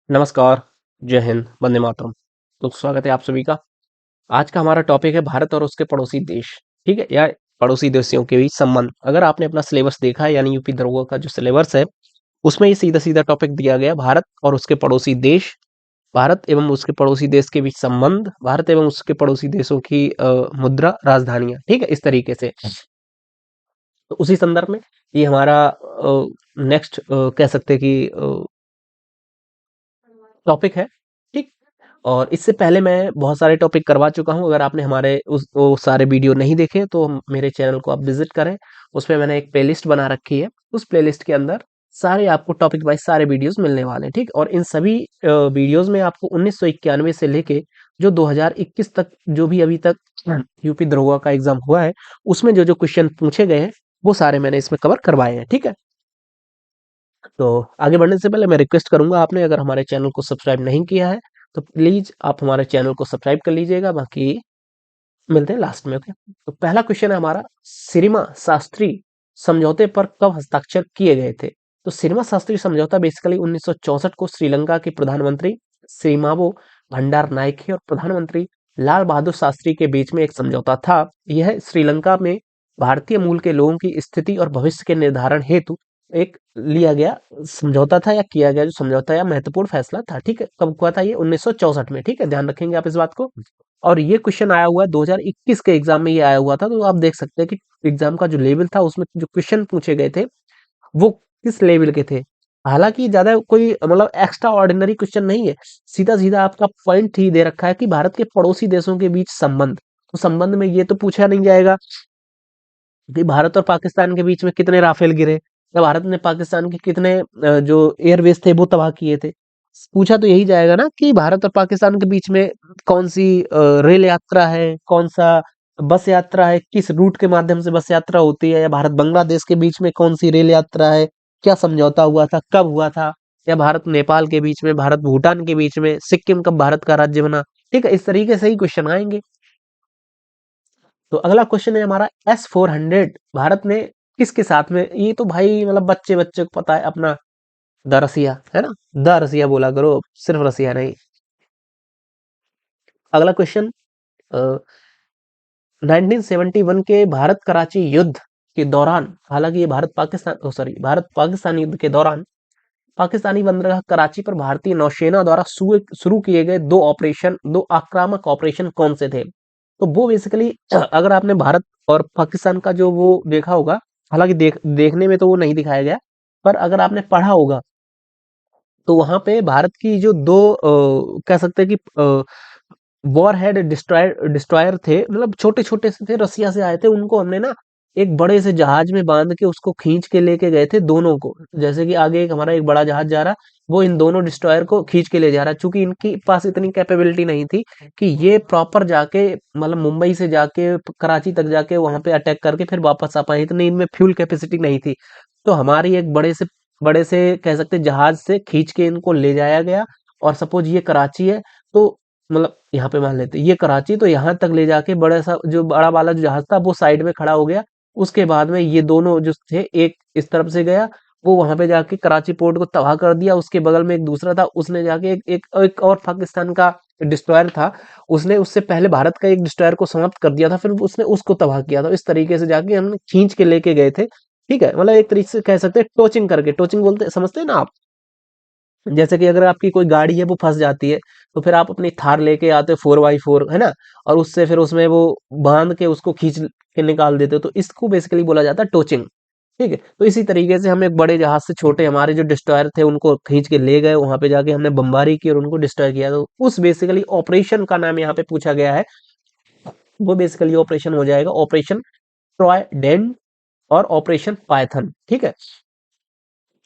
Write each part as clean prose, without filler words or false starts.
नमस्कार, जय हिंद, वंदे मातरम। तो स्वागत है आप सभी का। आज का हमारा टॉपिक है भारत और उसके पड़ोसी देश, ठीक है? या पड़ोसी देशों के बीच संबंध। अगर आपने अपना सिलेबस देखा है यानी यूपी दरोगा का जो सिलेबस है, उसमें ये सीधा-सीधा टॉपिक दिया गया है भारत और उसके पड़ोसी देश, भारत एवं उसके पड़ोसी देश के बीच संबंध, भारत एवं उसके पड़ोसी देशों की मुद्रा, राजधानियाँ, ठीक है? इस तरीके से। तो उसी संदर्भ में ये हमारा नेक्स्ट कह सकते हैं कि टॉपिक है, ठीक? और इससे पहले मैं बहुत सारे टॉपिक करवा चुका हूँ। अगर आपने हमारे उस वो सारे वीडियो नहीं देखे तो मेरे चैनल को आप विजिट करें। उसमें मैंने एक प्लेलिस्ट बना रखी है। उस प्लेलिस्ट के अंदर सारे आपको टॉपिक वाइज़ सारे वीडियोज़ मिलने वाले हैं, ठीक? और इन सभी वीडियोज़ में आपको 1991 से लेके जो 2021 तक जो भी अभी तक यूपी दरोगा का एग्ज़ाम हुआ है, उसमें जो-जो क्वेश्चन पूछे गए हैं, वो सारे मैंने इसमें कवर करवाए हैं, ठीक है? तो आगे बढ़ने से पहले मैं रिक्वेस्ट करूंगा आपने अगर हमारे चैनल को सब्सक्राइब नहीं किया है तो प्लीज आप हमारे चैनल को सब्सक्राइब कर लीजिएगा। बाकी मिलते हैं लास्ट में, ओके? तो पहला क्वेश्चन है हमारा, सिरिमा शास्त्री समझौते पर कब हस्ताक्षर किए गए थे? तो सिरिमा शास्त्री समझौता बेसिकली 1964 को श्रीलंका के प्रधानमंत्री श्रीमावो भंडार नायके और प्रधानमंत्री लाल बहादुर शास्त्री के बीच में एक समझौता था। यह श्रीलंका में भारतीय मूल के लोगों की स्थिति और भविष्य के निर्धारण हेतु एक लिया गया समझौता था या किया गया जो समझौता या महत्वपूर्ण फैसला था, ठीक है? कब हुआ था ये? 1964 में, ठीक है? ध्यान रखेंगे आप इस बात को। और ये क्वेश्चन आया हुआ है 2021 के एग्जाम में ये आया हुआ था, तो आप देख सकते हैं कि एग्जाम का जो लेवल था उसमें जो क्वेश्चन पूछे गए थे वो किस लेवल के थे। हालांकि ज्यादा कोई मतलब एक्स्ट्रा ऑर्डिनरी क्वेश्चन नहीं है, सीधा सीधा आपका पॉइंट ही दे रखा है कि भारत के पड़ोसी देशों के बीच संबंध। तो संबंध में ये तो पूछा नहीं जाएगा कि भारत और पाकिस्तान के बीच में कितने राफेल गिरे या भारत ने पाकिस्तान के कितने जो एयरवेज थे वो तबाह किए थे। पूछा तो यही जाएगा ना कि भारत और पाकिस्तान के बीच में कौन सी रेल यात्रा है, कौन सा बस यात्रा है, किस रूट के माध्यम से बस यात्रा होती है, या भारत बांग्लादेश के बीच में कौन सी रेल यात्रा है, क्या समझौता हुआ था, कब हुआ था, या भारत नेपाल के बीच में, भारत भूटान के बीच में, सिक्किम कब भारत का राज्य बना, ठीक है? इस तरीके से ही क्वेश्चन आएंगे। तो अगला क्वेश्चन है हमारा, S-400 भारत ने किसके साथ में? ये तो भाई मतलब बच्चे बच्चे को पता है अपना, द रसिया है ना, द रसिया बोला करो, सिर्फ रसिया नहीं। अगला क्वेश्चन, 1971 के भारत कराची युद्ध के दौरान, हालांकि ये भारत पाकिस्तान सॉरी भारत पाकिस्तान युद्ध के दौरान पाकिस्तानी बंदरगाह कराची पर भारतीय नौसेना द्वारा शुरू किए गए दो आक्रामक ऑपरेशन कौन से थे? तो वो बेसिकली अगर आपने भारत और पाकिस्तान का जो वो देखा होगा, हालांकि देखने में तो वो नहीं दिखाया गया, पर अगर आपने पढ़ा होगा तो वहां पे भारत की जो दो कह सकते हैं कि वॉर हेड डिस्ट्रॉयर डिस्ट्रॉयर थे, मतलब छोटे छोटे से थे, रसिया से आए थे, उनको हमने ना एक बड़े से जहाज में बांध के उसको खींच के लेके गए थे दोनों को। जैसे कि आगे एक हमारा एक बड़ा जहाज जा रहा, वो इन दोनों डिस्ट्रॉयर को खींच के ले जा रहा, चूंकि इनके पास इतनी कैपेबिलिटी नहीं थी कि ये प्रॉपर जाके मतलब मुंबई से जाके कराची तक जाके वहां पे अटैक करके फिर वापस आ पाए, इतनी इनमें फ्यूल कैपेसिटी नहीं थी। तो हमारी एक बड़े से कह सकते हैं जहाज से खींच के इनको ले जाया गया। और सपोज ये कराची है, तो मतलब यहाँ पे मान लेते हैं ये कराची, तो यहाँ तक ले जाके बड़ा सा जो बड़ा वाला जो जहाज था वो साइड में खड़ा हो गया। उसके बाद में ये दोनों जो थे, एक इस तरफ से गया, वो वहां पे जाके कराची पोर्ट को तबाह कर दिया। उसके बगल में एक दूसरा था, उसने जाके एक और पाकिस्तान का डिस्ट्रॉयर था, उसने उससे पहले भारत का एक डिस्ट्रॉयर को समाप्त कर दिया था, फिर उसने उसको तबाह किया था। इस तरीके से जाके हमने खींच के लेके गए थे, ठीक है? मतलब एक तरीके से कह सकते हैं टोचिंग करके, टोचिंग बोलते समझते हैं ना आप? जैसे कि अगर आपकी कोई गाड़ी है वो फंस जाती है, तो फिर आप अपनी थार लेके आते हो 4x4, है ना? और उससे फिर उसमें वो बांध के उसको खींच के निकाल देते हो, तो इसको बेसिकली बोला जाता है टोचिंग, ठीक है? तो इसी तरीके से हम एक बड़े जहाज से छोटे हमारे जो डिस्ट्रॉयर थे उनको खींच के ले गए, वहां पे जाके हमने बमबारी की और उनको डिस्ट्रॉय किया। तो उस बेसिकली ऑपरेशन का नाम यहाँ पे पूछा गया है, वो बेसिकली ऑपरेशन हो जाएगा ऑपरेशन ट्राइडेंट और ऑपरेशन पाइथन, ठीक है?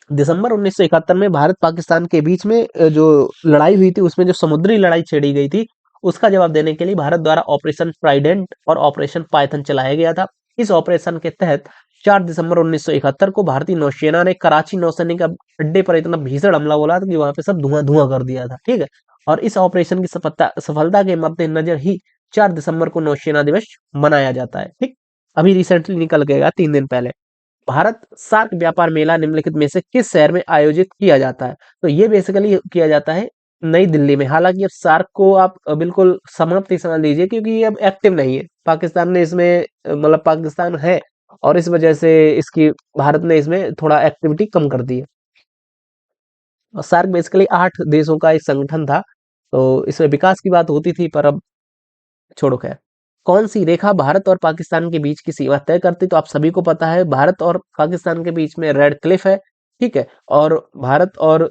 दिसंबर 1971 में भारत पाकिस्तान के बीच में जो लड़ाई हुई थी, उसमें जो समुद्री लड़ाई छेड़ी गई थी, उसका जवाब देने के लिए भारत द्वारा ऑपरेशन ट्राइडेंट और ऑपरेशन पाइथन चलाया गया था। इस ऑपरेशन के तहत 4 दिसंबर 1971 को भारतीय नौसेना ने कराची नौसैनिक अड्डे पर इतना भीषण हमला बोला था कि वहां पे सब धुआं धुआं कर दिया था, ठीक है? और इस ऑपरेशन की सफलता के मद्देनजर ही 4 दिसंबर को नौसेना दिवस मनाया जाता है, ठीक? अभी रिसेंटली निकल गया 3 दिन पहले। भारत सार्क व्यापार मेला निम्नलिखित में से किस शहर में आयोजित किया जाता है? तो ये बेसिकली किया जाता है नई दिल्ली में। हालांकि अब सार्क को आप बिल्कुल समाप्त ही समझ लीजिए, क्योंकि ये अब एक्टिव नहीं है। पाकिस्तान ने इसमें मतलब पाकिस्तान है, और इस वजह से इसकी भारत ने इसमें थोड़ा एक्टिविटी कम कर दी है। और सार्क बेसिकली 8 देशों का एक संगठन था, तो इसमें विकास की बात होती थी, पर अब छोड़ो खैर। कौन सी रेखा भारत और पाकिस्तान के बीच की सीमा तय करती? तो आप सभी को पता है, भारत और पाकिस्तान के बीच में रेड क्लिफ है, ठीक है। और भारत और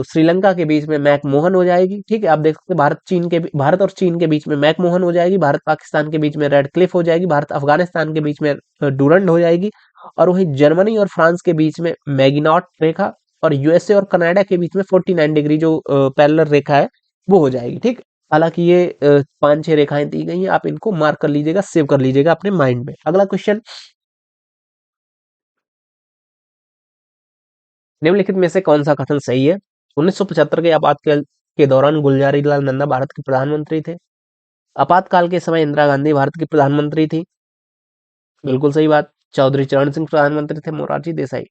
श्रीलंका के बीच में मैकमोहन हो जाएगी, ठीक है। आप देख सकते हैं भारत और चीन के बीच में मैकमोहन हो जाएगी, भारत पाकिस्तान के बीच में रेड क्लिफ हो जाएगी, भारत अफगानिस्तान के बीच में डूरंड हो जाएगी, और वहीं जर्मनी और फ्रांस के बीच में मैगिनॉट रेखा, और यूएसए और कनाडा के बीच में 49 डिग्री जो पैरेलल रेखा है वो हो जाएगी, ठीक। हालांकि ये 5-6 रेखाएं दी गई हैं, आप इनको मार्क कर लीजिएगा, सेव कर लीजिएगा अपने माइंड में। अगला क्वेश्चन, निम्नलिखित में से कौन सा कथन सही है? 1975 के आपातकाल के दौरान गुलजारी लाल नंदा भारत के प्रधानमंत्री थे। आपातकाल के समय इंदिरा गांधी भारत की प्रधानमंत्री थी। बिल्कुल सही बात। चौधरी चरण सिंह प्रधानमंत्री थे। मोरारजी देसाई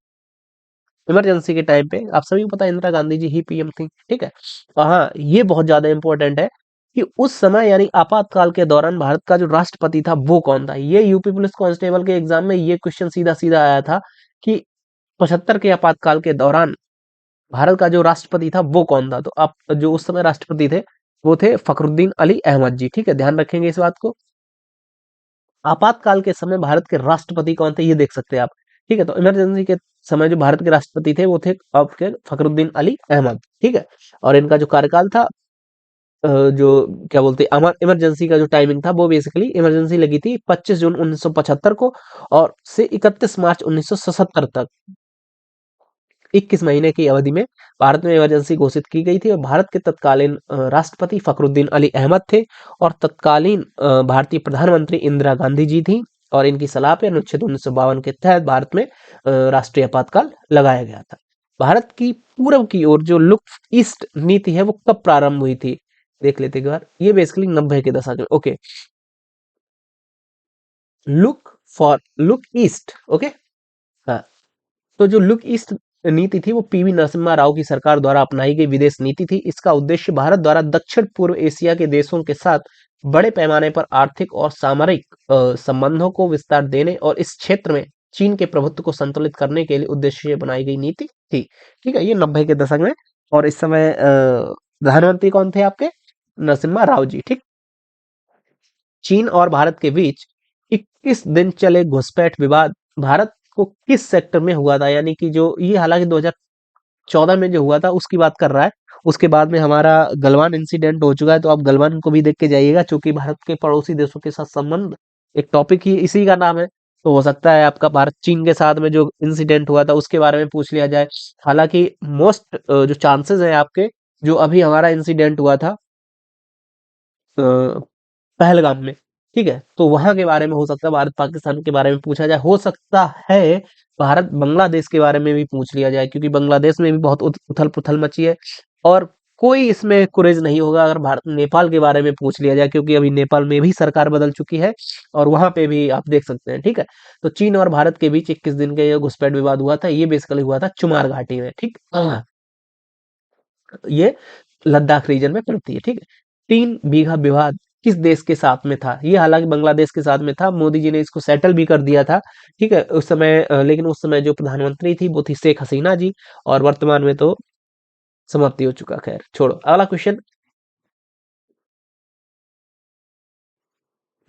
इमरजेंसी के टाइम पे, आप सभी को पता है, इंदिरा गांधी जी ही पीएम थी, ठीक है। और हाँ, ये बहुत ज्यादा इंपॉर्टेंट है कि उस समय यानी आपातकाल के दौरान भारत का जो राष्ट्रपति था वो कौन था। ये यूपी पुलिस कांस्टेबल के एग्जाम में ये क्वेश्चन सीधा सीधा आया था कि 75 के आपातकाल के दौरान भारत का जो राष्ट्रपति था वो कौन था। तो आप जो उस समय राष्ट्रपति थे वो थे फखरुद्दीन अली अहमद जी, ठीक है। ध्यान रखेंगे इस बात को। आपातकाल के समय भारत के राष्ट्रपति कौन थे ये देख सकते हैं आप, ठीक है। तो इमरजेंसी के समय जो भारत के राष्ट्रपति थे वो थे आपके फखरुद्दीन अली अहमद, ठीक है। और इनका जो कार्यकाल था, जो क्या बोलते हैं, इमरजेंसी का जो टाइमिंग था वो बेसिकली इमरजेंसी लगी थी 25 जून 1975 को, और से 31 मार्च 1977 तक 21 महीने की अवधि में भारत में इमरजेंसी घोषित की गई थी। और भारत के तत्कालीन राष्ट्रपति फखरुद्दीन अली अहमद थे, और तत्कालीन भारतीय प्रधानमंत्री इंदिरा गांधी जी थी। और इनकी सलाह पे अनुच्छेद 1952 के तहत भारत में राष्ट्रीय आपातकाल लगाया गया था। भारत की पूर्व की ओर जो लुक ईस्ट नीति है वो कब प्रारंभ हुई थी, देख लेते एक बार। ये बेसिकली 90 के दशक में, ओके। Look east, okay. हाँ, तो जो लुक ईस्ट नीति थी वो पीवी नरसिम्हा राव की सरकार द्वारा अपनाई गई विदेश नीति थी। इसका उद्देश्य भारत द्वारा दक्षिण पूर्व एशिया के देशों के साथ बड़े पैमाने पर आर्थिक और सामरिक संबंधों को विस्तार देने और इस क्षेत्र में चीन के प्रभुत्व को संतुलित करने के लिए उद्देश्य से बनाई गई नीति थी, ठीक है। ये 90 के दशक में, और इस समय प्रधानमंत्री कौन थे आपके? नरसिम्हा राव जी, ठीक। चीन और भारत के बीच 21 दिन चले घुसपैठ विवाद भारत को किस सेक्टर में हुआ था? यानी कि जो ये, हालांकि 2014 में जो हुआ था उसकी बात कर रहा है। उसके बाद में हमारा गलवान इंसिडेंट हो चुका है, तो आप गलवान को भी देख के जाइएगा, क्योंकि भारत के पड़ोसी देशों के साथ संबंध एक टॉपिक ही इसी का नाम है। तो हो सकता है आपका भारत चीन के साथ में जो इंसिडेंट हुआ था उसके बारे में पूछ लिया जाए। हालांकि मोस्ट जो चांसेस है आपके, जो अभी हमारा इंसिडेंट हुआ था पहलगाम में, ठीक है, तो वहां के बारे में हो सकता है भारत पाकिस्तान के बारे में पूछा जाए। हो सकता है भारत बांग्लादेश के बारे में भी पूछ लिया जाए, क्योंकि बांग्लादेश में भी बहुत उथल पुथल मची है। और कोई इसमें कुरेज नहीं होगा अगर भारत नेपाल के बारे में पूछ लिया जाए, क्योंकि अभी नेपाल में भी सरकार बदल चुकी है, और वहां पे भी आप देख सकते हैं, ठीक है। तो चीन और भारत के बीच 21 दिन का ये घुसपैठ विवाद हुआ था। ये बेसिकली हुआ था चुमार घाटी में, ठीक। ये लद्दाख रीजन में पड़ती है, ठीक है। 3 बीघा विवाद किस देश के साथ में था? ये हालांकि बांग्लादेश के साथ में था। मोदी जी ने इसको सेटल भी कर दिया था, ठीक है, उस समय। लेकिन उस समय जो प्रधानमंत्री थी वो थी शेख हसीना जी, और वर्तमान में तो समाप्ति हो चुका। खैर छोड़ो, अगला क्वेश्चन,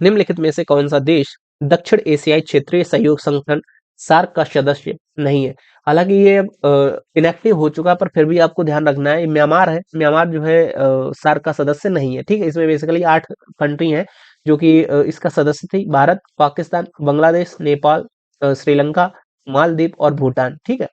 निम्नलिखित में से कौन सा देश दक्षिण एशियाई क्षेत्रीय सहयोग संगठन सार्क का सदस्य नहीं है? हालांकि ये इनएक्टिव हो चुका, पर फिर भी आपको ध्यान रखना है, ये म्यांमार है। म्यांमार जो है सार्क का सदस्य नहीं है, ठीक है। इसमें बेसिकली 8 कंट्री हैं जो कि इसका सदस्य थी। भारत, पाकिस्तान, बांग्लादेश, नेपाल, श्रीलंका, मालदीव और भूटान, ठीक है।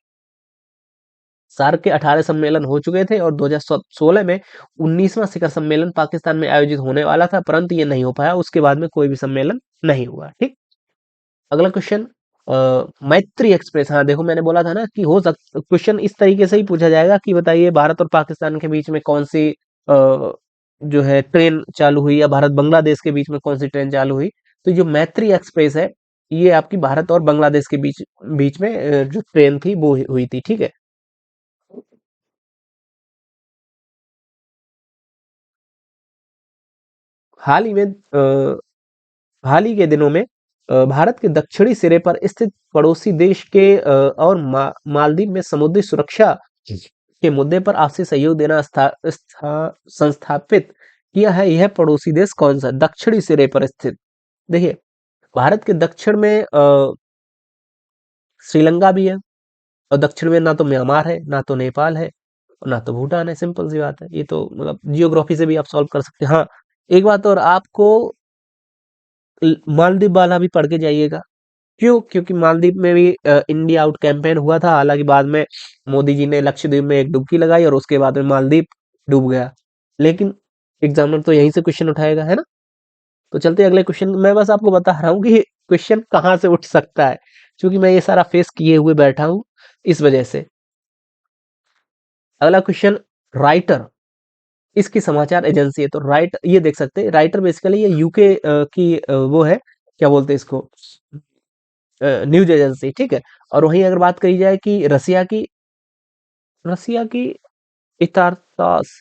सार्क के 18 सम्मेलन हो चुके थे, और 2016 में 19वां शिखर सम्मेलन पाकिस्तान में आयोजित होने वाला था, परंतु ये नहीं हो पाया। उसके बाद में कोई भी सम्मेलन नहीं हुआ, ठीक। अगला क्वेश्चन, मैत्री एक्सप्रेस, हाँ देखो मैंने बोला था ना कि हो सकता क्वेश्चन इस तरीके से ही पूछा जाएगा कि बताइए भारत और पाकिस्तान के बीच में कौन सी जो है ट्रेन चालू हुई, या भारत बांग्लादेश के बीच में कौन सी ट्रेन चालू हुई। तो जो मैत्री एक्सप्रेस है ये आपकी भारत और बांग्लादेश के बीच बीच में जो ट्रेन थी वो हुई थी, ठीक है। हाल ही में हाल ही के दिनों में भारत के दक्षिणी सिरे पर स्थित पड़ोसी देश के और मालदीव में समुद्री सुरक्षा के मुद्दे पर आपसी सहयोग देना संस्थापित किया है। यह पड़ोसी देश कौन सा है? दक्षिणी सिरे पर स्थित। देखिए, भारत के दक्षिण में श्रीलंका भी है, और दक्षिण में ना तो म्यांमार है, ना तो नेपाल है, और ना तो भूटान है। सिंपल सी बात है, ये तो मतलब जियोग्राफी से भी आप सॉल्व कर सकते हैं। हाँ, एक बात और, आपको मालदीव वाला भी पढ़ के जाइएगा। क्यों? क्योंकि मालदीव में भी इंडिया आउट कैंपेन हुआ था, हालांकि बाद में मोदी जी ने लक्षद्वीप में एक डुबकी लगाई और उसके बाद में मालदीव डूब गया। लेकिन एग्जामिनर तो यहीं से क्वेश्चन उठाएगा, है ना। तो चलते हैं अगले क्वेश्चन। मैं बस आपको बता रहा हूँ कि क्वेश्चन कहाँ से उठ सकता है, क्योंकि मैं ये सारा फेस किए हुए बैठा हूँ, इस वजह से। अगला क्वेश्चन, राइटर इसकी समाचार एजेंसी है, तो राइट ये देख सकते हैं, राइटर बेसिकली ये यूके की वो है, क्या बोलते हैं इसको, न्यूज एजेंसी, ठीक है। और वहीं अगर बात करी जाए कि रसिया की इतारतास,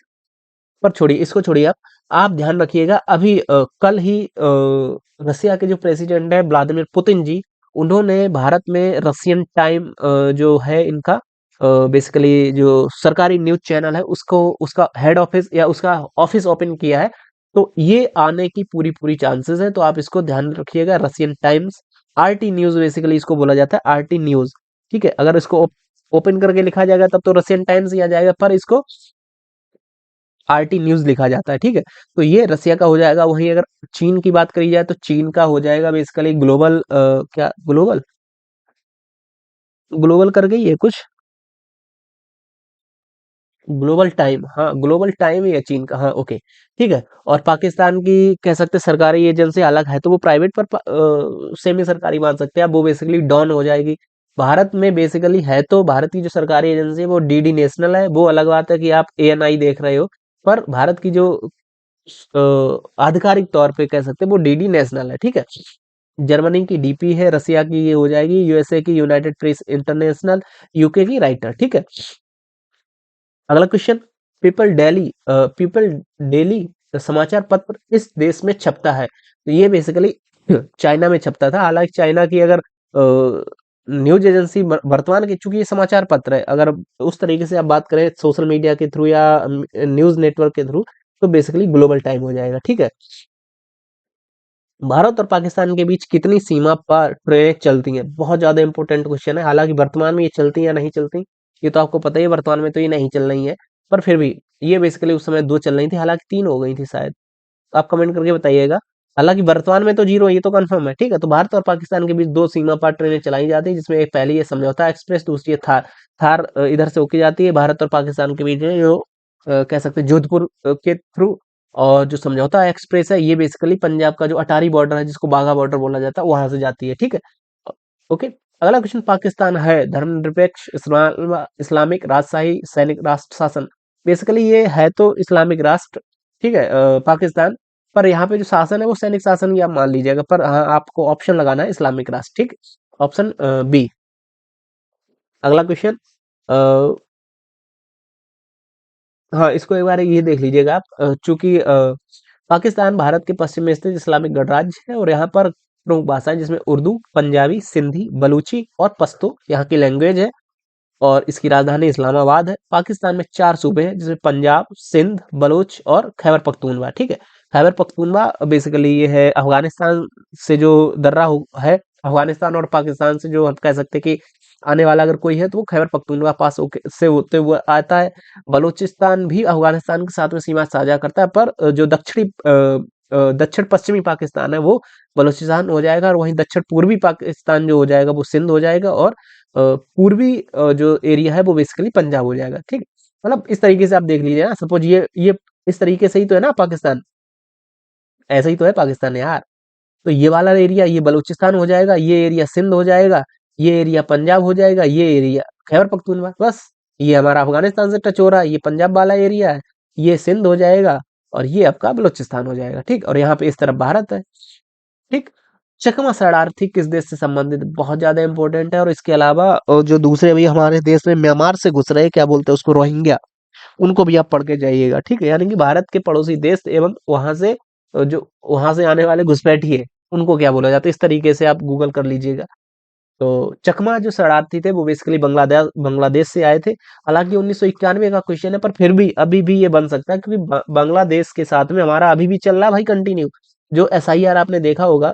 पर छोड़िए, इसको छोड़िए। आप ध्यान रखिएगा, अभी कल ही रसिया के जो प्रेसिडेंट है व्लादिमीर पुतिन जी, उन्होंने भारत में रशियन टाइम जो है इनका बेसिकली जो सरकारी न्यूज चैनल है उसको, उसका हेड ऑफिस या उसका ऑफिस ओपन किया है। तो ये आने की पूरी पूरी चांसेस है, तो आप इसको ध्यान रखिएगा। Russian times, RT news basically इसको बोला जाता है, आरटी न्यूज, ठीक है। अगर इसको ओपन करके लिखा जाएगा तब तो रशियन टाइम्स ही आ जाएगा, पर इसको आरटी न्यूज लिखा जाता है, ठीक है। तो ये रसिया का हो जाएगा। वहीं अगर चीन की बात करी जाए तो चीन का हो जाएगा बेसिकली ग्लोबल, क्या ग्लोबल, ग्लोबल कर गई है कुछ, ग्लोबल टाइम, हाँ ग्लोबल टाइम ही है चीन का, हाँ ओके, ठीक है। और पाकिस्तान की कह सकते हैं सरकारी एजेंसी अलग है, तो वो प्राइवेट पर सेमी सरकारी मान सकते हैं आप, वो बेसिकली डॉन हो जाएगी। भारत में बेसिकली है तो भारत की जो सरकारी एजेंसी है वो डीडी नेशनल है, वो अलग बात है कि आप एएनआई देख रहे हो, पर भारत की जो आधिकारिक तौर पे कह सकते हैं वो डीडी नेशनल है, ठीक है। जर्मनी की डीपी है, रसिया की ये हो जाएगी, यूएसए की यूनाइटेड प्रेस इंटरनेशनल, यूके की राइटर, ठीक है। अगला क्वेश्चन, पीपल डेली समाचार पत्र इस देश में छपता है, तो ये बेसिकली चाइना में छपता था। हालांकि चाइना की अगर न्यूज एजेंसी वर्तमान की, चूंकि ये समाचार पत्र है, अगर उस तरीके से आप बात करें सोशल मीडिया के थ्रू या न्यूज नेटवर्क के थ्रू, तो बेसिकली ग्लोबल टाइम हो जाएगा, ठीक है। भारत और पाकिस्तान के बीच कितनी सीमा पर ट्रेनें चलती हैं? बहुत ज्यादा इंपॉर्टेंट क्वेश्चन है। हालांकि वर्तमान में ये चलती हैं या नहीं चलती, ये तो आपको पता ही है, वर्तमान में तो ये नहीं चल रही है, पर फिर भी ये बेसिकली उस समय दो चल रही थी, हालांकि तीन हो गई थी शायद। तो आप कमेंट करके बताइएगा। हालांकि वर्तमान में तो जीरो है, ये तो कंफर्म है, ठीक है। तो भारत और पाकिस्तान के बीच दो सीमा पार ट्रेनें चलाई जाती है, जिसमें एक पहली है समझौता एक्सप्रेस, दूसरी है थार। थार इधर से होके जाती है भारत और पाकिस्तान के बीच में, जो कह सकते हैं जोधपुर के थ्रू। और जो समझौता एक्सप्रेस है ये बेसिकली पंजाब का जो अटारी बॉर्डर है, जिसको बाघा बॉर्डर बोला जाता है, वहां से जाती है, ठीक है। ओके। अगला क्वेश्चन, पाकिस्तान है धर्मनिरपेक्ष इस्लामिक राजशाही सैनिक राष्ट्र शासन, बेसिकली ये है तो इस्लामिक राष्ट्र, ठीक है, पाकिस्तान। पर यहाँ पे जो शासन है वो सैनिक शासन भी आप मान लीजिएगा, पर हाँ आपको ऑप्शन लगाना है इस्लामिक राष्ट्र, ठीक। Option B. अगला क्वेश्चन, हाँ इसको एक बार ये देख लीजिएगा आप, चूंकि पाकिस्तान भारत के पश्चिम में स्थित इस्लामिक गणराज्य है, और यहाँ पर प्रमुख भाषाएं जिसमें उर्दू, पंजाबी, सिंधी, बलूची और पश्तो यहाँ की लैंग्वेज है। और इसकी राजधानी इस्लामाबाद है। पाकिस्तान में चार सूबे हैं, जिसमें पंजाब, सिंध, बलूच और खैबर पख्तूनवा, ठीक है। खैबर पख्तूनवा बेसिकली ये है अफगानिस्तान से जो है, अफगानिस्तान और पाकिस्तान से जो हम कह सकते हैं कि आने वाला अगर कोई है तो वो खैबर पख्तूनवा पास से होते हुए आता है। बलूचिस्तान भी अफगानिस्तान के साथ में सीमा साझा करता है, पर जो दक्षिण पश्चिमी पाकिस्तान है वो बलूचिस्तान हो जाएगा, और वहीं दक्षिण पूर्वी पाकिस्तान जो हो जाएगा वो सिंध हो जाएगा, और पूर्वी जो एरिया है वो बेसिकली पंजाब हो जाएगा, ठीक। मतलब इस तरीके से आप देख लीजिए ना, सपोज ये इस तरीके से ही तो है ना पाकिस्तान, ऐसा ही तो है पाकिस्तान यार। तो ये वाला एरिया ये बलूचिस्तान हो जाएगा, ये एरिया सिंध हो जाएगा, ये एरिया पंजाब हो जाएगा, ये एरिया खैबर पख्तूनवा, बस। ये हमारा अफगानिस्तान से टच हो रहा है, ये पंजाब वाला एरिया है, ये सिंध हो जाएगा, और ये आपका बलूचिस्तान हो जाएगा, ठीक। और यहाँ पे इस तरफ भारत है, ठीक। चकमा शरणार्थी किस देश से संबंधित है? बहुत ज्यादा इंपॉर्टेंट है। और इसके अलावा जो दूसरे अभी हमारे देश में म्यांमार से घुस रहे हैं, क्या बोलते हैं उसको, रोहिंग्या, उनको भी आप पढ़ के जाइएगा, ठीक है। यानी कि भारत के पड़ोसी देश एवं वहां से जो वहां से आने वाले घुसपैठिए, उनको क्या बोला जाता है, इस तरीके से आप गूगल कर लीजिएगा। तो चकमा जो शरणार्थी थे वो बेसिकली बांग्लादेश बांग्लादेश से आए थे। हालांकि 1991 का क्वेश्चन है, पर फिर भी अभी भी ये बन सकता है, क्योंकि बांग्लादेश के साथ में हमारा अभी भी चल रहा है भाई कंटिन्यू। जो एसआईआर आपने देखा होगा,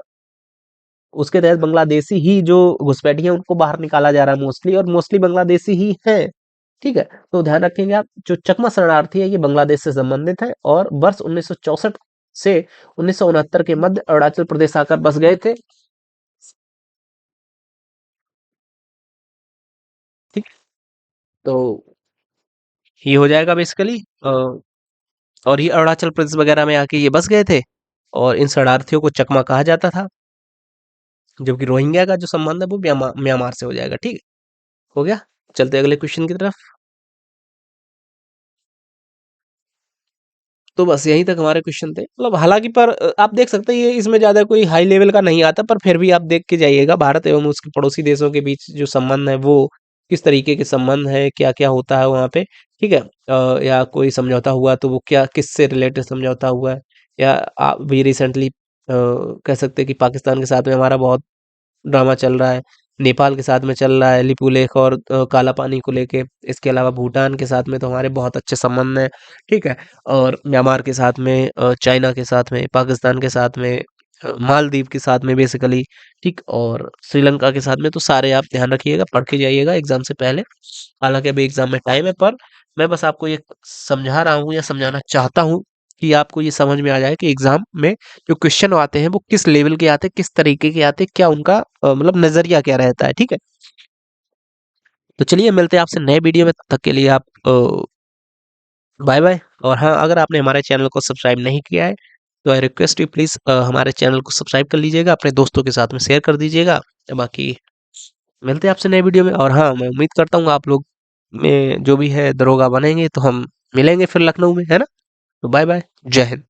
उसके तहत बांग्लादेशी ही जो घुसपैठी है उनको बाहर निकाला जा रहा है मोस्टली, और मोस्टली बांग्लादेशी ही है, ठीक है। तो ध्यान रखेंगे आप, जो चकमा शरणार्थी है ये बांग्लादेश से संबंधित है, और वर्ष 1964 से 1969 के मध्य अरुणाचल प्रदेश आकर बस गए थे, ठीक। तो ये हो जाएगा बेसिकली। और ये अरुणाचल प्रदेश वगैरह में आके ये बस गए थे, और इन शरणार्थियों को चकमा कहा जाता था। जबकि रोहिंग्या का जो संबंध है वो म्यांमार से हो जाएगा, ठीक है। हो गया। चलते अगले क्वेश्चन की तरफ। तो बस यहीं तक हमारे क्वेश्चन थे, मतलब हालांकि पर आप देख सकते हैं ये इसमें ज्यादा कोई हाई लेवल का नहीं आता, पर फिर भी आप देख के जाइएगा भारत एवं उसके पड़ोसी देशों के बीच जो संबंध है वो किस तरीके के संबंध है, क्या क्या होता है वहाँ पे, ठीक है। या कोई समझौता हुआ तो वो क्या किससे रिलेटेड समझौता हुआ है, या आप भी रिसेंटली कह सकते हैं कि पाकिस्तान के साथ में हमारा बहुत ड्रामा चल रहा है, नेपाल के साथ में चल रहा है लिपू लेख और काला पानी को लेके। इसके अलावा भूटान के साथ में तो हमारे बहुत अच्छे संबंध हैं, ठीक है। और म्यांमार के साथ में, चाइना के साथ में, पाकिस्तान के साथ में, मालदीव के साथ में बेसिकली, ठीक। और श्रीलंका के साथ में। तो सारे आप ध्यान रखिएगा, पढ़ के जाइएगा एग्जाम से पहले। हालांकि अभी एग्जाम में टाइम है, पर मैं बस आपको ये समझा रहा हूँ या समझाना चाहता हूँ कि आपको ये समझ में आ जाए कि एग्जाम में जो क्वेश्चन आते हैं वो किस लेवल के आते हैं, किस तरीके के आते हैं, क्या उनका मतलब नजरिया क्या रहता है, ठीक है। तो चलिए मिलते हैं आपसे नए वीडियो में, तब तक के लिए आप बाय बाय। और हाँ, अगर आपने हमारे चैनल को सब्सक्राइब नहीं किया है तो आई रिक्वेस्ट यू प्लीज हमारे चैनल को सब्सक्राइब कर लीजिएगा, अपने दोस्तों के साथ में शेयर कर दीजिएगा। बाकी मिलते हैं आपसे नए वीडियो में। और हाँ, मैं उम्मीद करता हूँ आप लोग में जो भी है दरोगा बनेंगे, तो हम मिलेंगे फिर लखनऊ में, है ना। तो बाय बाय, जय हिंद।